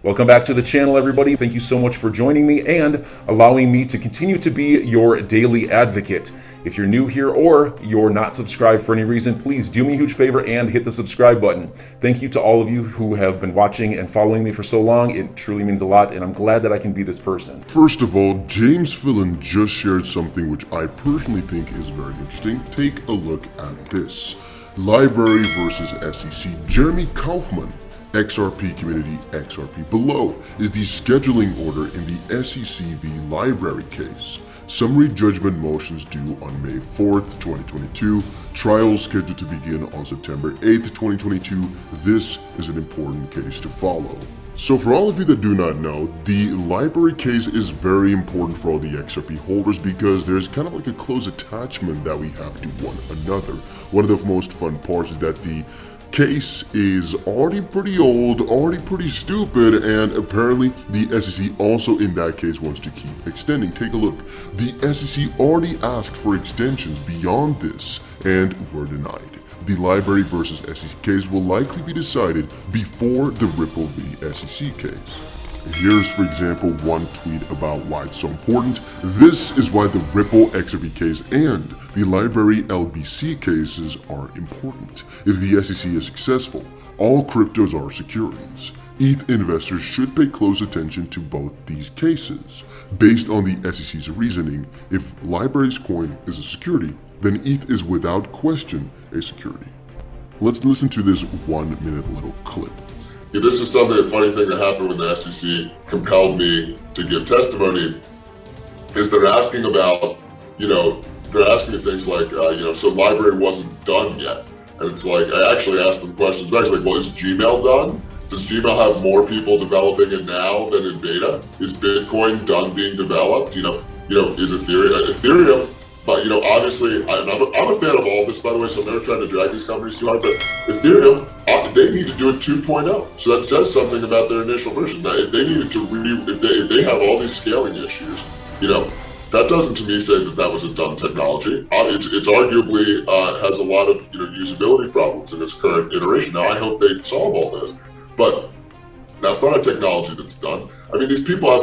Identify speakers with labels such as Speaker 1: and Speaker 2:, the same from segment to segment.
Speaker 1: Welcome back to the channel, everybody. Thank you so much for joining me and allowing me to continue to be your daily advocate. If you're new here or you're not subscribed for any reason, please do me a huge favor and hit the subscribe button. Thank you to all of you who have been watching and following me for so long. It truly means a lot, and I'm glad that I can be this person.
Speaker 2: First of all, James Fillon just shared something which I personally think is very interesting. Take a look at this. LBRY versus SEC. Jeremy Kaufman, XRP community, XRP below is the scheduling order in the SEC v. LBRY case. Summary judgment motions due on May 4th, 2022. Trials scheduled to begin on September 8th, 2022. This is an important case to follow. So for all of you that do not know, the LBRY case is very important for all the XRP holders because there's kind of like a close attachment that we have to one another. One of the most fun parts is that the case is already pretty old, already pretty stupid, and apparently the SEC also in that case wants to keep extending. Take a look. The SEC already asked for extensions beyond this and were denied. The LBRY versus SEC case will likely be decided before the Ripple v. SEC case. Here's, for example, one tweet about why it's so important. This is why the Ripple XRP case and the LBRY LBC cases are important. If the SEC is successful, all cryptos are securities. ETH investors should pay close attention to both these cases. Based on the SEC's reasoning, if LBRY's coin is a security, then ETH is without question a security. Let's listen to this 1 minute little clip.
Speaker 3: This is something, a funny thing that happened when the SEC compelled me to give testimony, is they're asking about, they're asking me things like, so LBRY wasn't done yet. And it's like, I actually asked them questions back, like, well, is Gmail done? Does Gmail have more people developing it now than in beta? Is Bitcoin done being developed? Is Ethereum, but obviously, I'm a fan of all this, by the way, so I'm never trying to drag these companies too hard, but Ethereum, they need to do it 2.0. So that says something about their initial version. If they needed to if they have all these scaling issues, that doesn't to me say that was a dumb technology. It's arguably has a lot of usability problems in its current iteration. Now I hope they solve all this, but that's not a technology that's done. I mean, these people have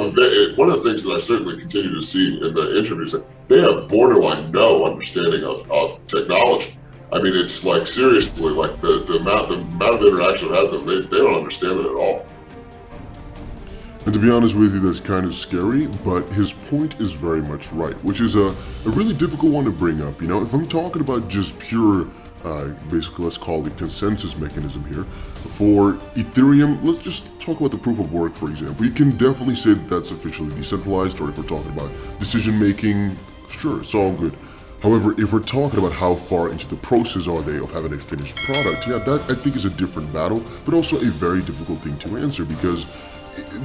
Speaker 3: one of the things that I certainly continue to see in the interviews, they have borderline no understanding of technology. I mean, it's like, seriously, like the amount of interaction I have with them, they don't understand it at all.
Speaker 2: And to be honest with you, that's kind of scary, but his point is very much right, which is a really difficult one to bring up. If I'm talking about just pure, basically let's call it consensus mechanism here, for Ethereum, let's just talk about the proof of work, for example. You can definitely say that that's officially decentralized, or if we're talking about decision making, sure, it's all good. However, if we're talking about how far into the process are they of having a finished product, yeah, that I think is a different battle, but also a very difficult thing to answer, because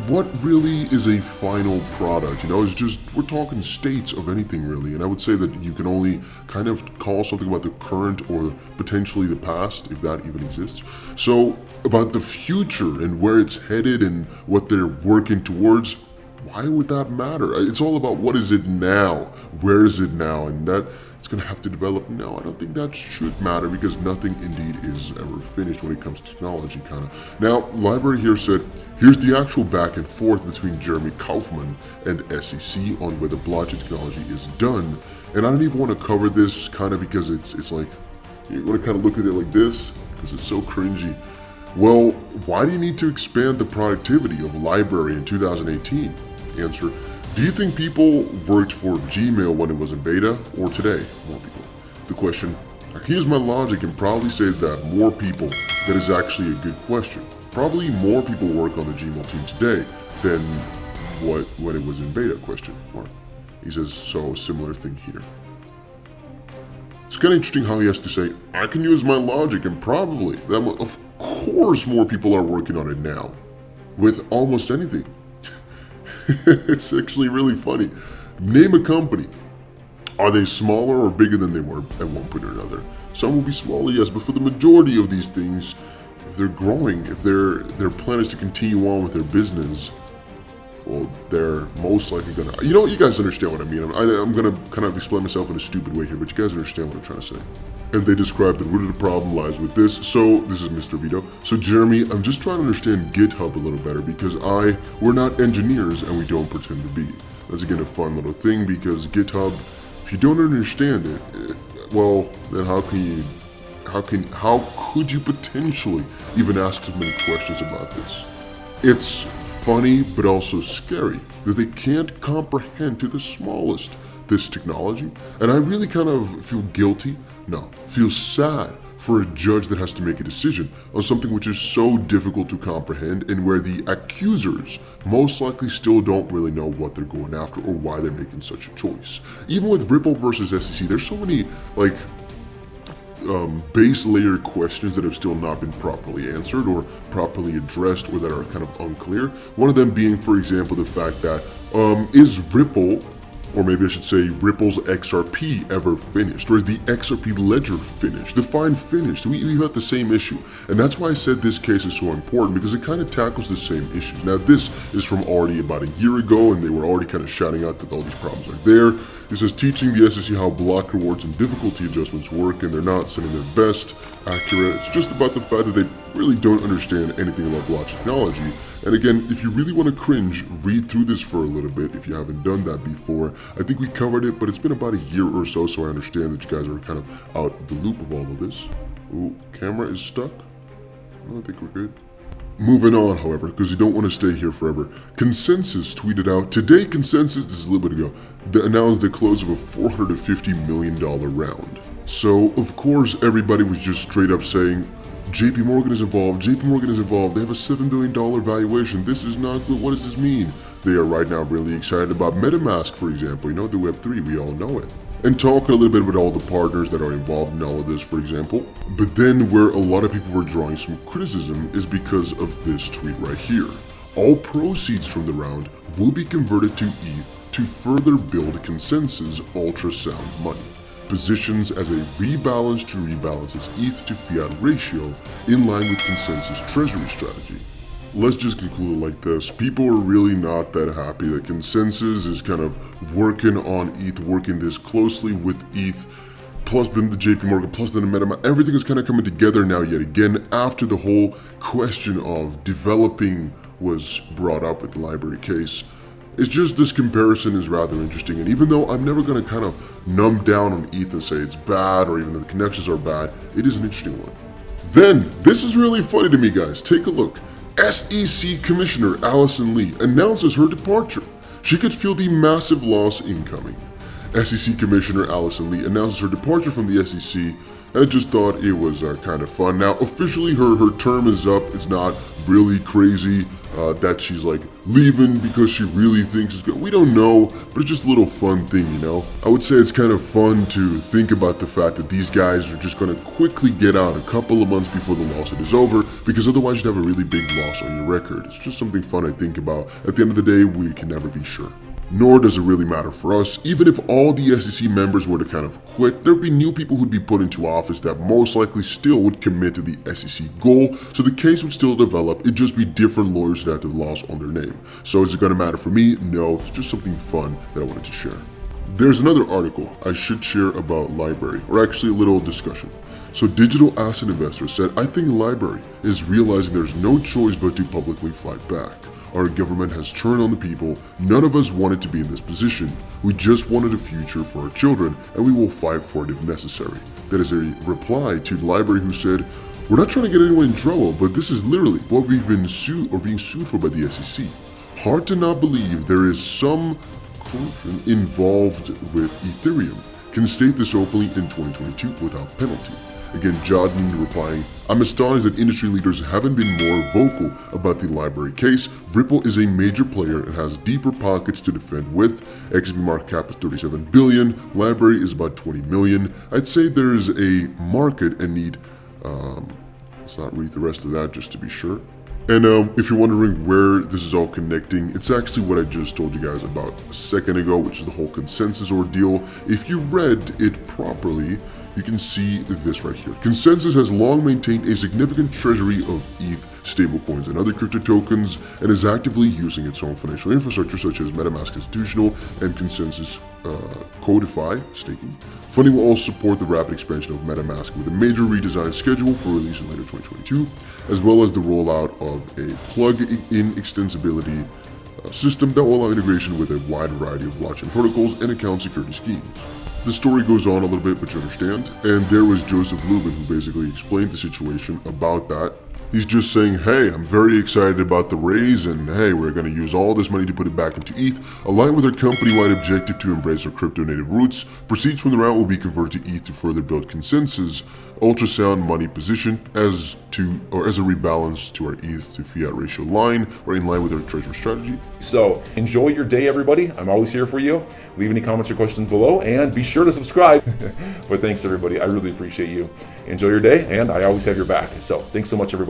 Speaker 2: what really is a final product? It's just, we're talking states of anything really, and I would say that you can only kind of call something about the current or potentially the past, if that even exists. So about the future and where it's headed and what they're working towards, why would that matter? It's all about what is it now, where is it now, and that it's going to have to develop now. I don't think that should matter because nothing indeed is ever finished when it comes to technology, kind of. Now, LBRY here said, here's the actual back and forth between Jeremy Kaufman and SEC on whether blockchain technology is done. And I don't even want to cover this kind of because it's like, you want to kind of look at it like this because it's so cringy. Well, why do you need to expand the productivity of LBRY in 2018? Answer, do you think people worked for Gmail when it was in beta or today? More people. The question, I can use my logic and probably say that more people, that is actually a good question. Probably more people work on the Gmail team today than when it was in beta, question mark. He says, so similar thing here. It's kind of interesting how he has to say, I can use my logic and probably, of course more people are working on it now with almost anything. It's actually really funny. Name a company. Are they smaller or bigger than they were at one point or another? Some will be smaller, yes, but for the majority of these things, if they're growing, if their plan is to continue on with their business, well, they're most likely gonna, you guys understand what I mean. I'm gonna kind of explain myself in a stupid way here, but you guys understand what I'm trying to say. And they describe the root of the problem lies with this. So this is Mr. Vito. So Jeremy, I'm just trying to understand GitHub a little better because we're not engineers and we don't pretend to be. That's again a fun little thing because GitHub, if you don't understand it, well, then how could you potentially even ask so many questions about this? It's funny, but also scary that they can't comprehend to the smallest this technology. And I really kind of feel guilty, feel sad for a judge that has to make a decision on something which is so difficult to comprehend and where the accusers most likely still don't really know what they're going after or why they're making such a choice. Even with Ripple versus SEC, there's so many base layer questions that have still not been properly answered or properly addressed or that are kind of unclear. One of them being, for example, the fact that is Ripple, or maybe I should say Ripple's XRP ever finished? Or is the XRP ledger finished? Define finished. We've had the same issue. And that's why I said this case is so important because it kind of tackles the same issues. Now this is from already about a year ago and they were already kind of shouting out that all these problems are there. It says teaching the SEC how block rewards and difficulty adjustments work and they're not sending their best accurate. It's just about the fact that they really don't understand anything about block technology. And again, if you really want to cringe, read through this for a little bit if you haven't done that before. I think we covered it, but it's been about a year or so, so I understand that you guys are kind of out of the loop of all of this. Ooh, camera is stuck? I think we're good. Moving on, however, because you don't want to stay here forever. Consensus tweeted out, today Consensus, this is a little bit ago, announced the close of a $450 million round. So, of course, everybody was just straight up saying, JP Morgan is involved, JP Morgan is involved, they have a $7 billion valuation, this is not good, what does this mean? They are right now really excited about MetaMask, for example, the Web3, we all know it. And talking a little bit about all the partners that are involved in all of this, for example. But then where a lot of people were drawing some criticism is because of this tweet right here. All proceeds from the round will be converted to ETH to further build Consensus ultrasound money. Positions as a rebalance to rebalance its ETH to fiat ratio in line with Consensus treasury strategy. Let's just conclude it like this. People are really not that happy that Consensus is kind of working on ETH, working this closely with ETH, plus then the JP Morgan, plus then the MetaMask. Everything is kind of coming together now yet again after the whole question of developing was brought up with the LBRY case. It's just this comparison is rather interesting, and even though I'm never going to kind of numb down on ETH and say it's bad or even that the connections are bad, it is an interesting one. Then, this is really funny to me, guys. Take a look. SEC Commissioner Allison Lee announces her departure. She could feel the massive loss incoming. SEC Commissioner Allison Lee announces her departure from the SEC. I just thought it was kind of fun. Now, officially, her term is up. It's not really crazy that she's like leaving because she really thinks it's good. We don't know, but it's just a little fun thing, I would say it's kind of fun to think about the fact that these guys are just going to quickly get out a couple of months before the lawsuit is over, because otherwise you'd have a really big loss on your record. It's just something fun I think about. At the end of the day, we can never be sure. Nor does it really matter for us. Even if all the SEC members were to kind of quit, there would be new people who'd be put into office that most likely still would commit to the SEC goal, so the case would still develop. It'd just be different lawyers that had the loss on their name. So is it going to matter for me? No, it's just something fun that I wanted to share. There's another article I should share about LBRY, or actually a little discussion. So digital asset investors said, I think LBRY is realizing there's no choice but to publicly fight back. Our government has turned on the people. None of us wanted to be in this position. We just wanted a future for our children, and we will fight for it if necessary. That is a reply to LBRY, who said, we're not trying to get anyone in trouble, but this is literally what we've been sued or being sued for by the SEC. Hard to not believe there is some corruption involved with Ethereum. Can state this openly in 2022 without penalty. Again, Jodin replying, I'm astonished that industry leaders haven't been more vocal about the LBRY case. Ripple is a major player and has deeper pockets to defend with. XRP market cap is 37 billion. LBRY is about 20 million. I'd say there's a market and need, let's not read the rest of that just to be sure. And if you're wondering where this is all connecting, it's actually what I just told you guys about a second ago, which is the whole Consensus ordeal. If you read it properly, you can see this right here. Consensus has long maintained a significant treasury of ETH stablecoins and other crypto tokens, and is actively using its own financial infrastructure such as MetaMask Institutional and Consensus Codify staking. Funding will also support the rapid expansion of MetaMask with a major redesign scheduled for release in later 2022, as well as the rollout of a plug-in extensibility system that will allow integration with a wide variety of blockchain protocols and account security schemes. The story goes on a little bit, but you understand. And there was Joseph Lubin who basically explained the situation about that. He's just saying, hey, I'm very excited about the raise, and hey, we're going to use all this money to put it back into ETH, aligned with our company-wide objective to embrace our crypto-native roots. Proceeds from the round will be converted to ETH to further build Consensus ultrasound money position as a rebalance to our ETH to fiat ratio line, or in line with our treasury strategy.
Speaker 1: So enjoy your day, everybody. I'm always here for you. Leave any comments or questions below, and be sure to subscribe. But thanks, everybody. I really appreciate you. Enjoy your day, and I always have your back. So thanks so much, everybody.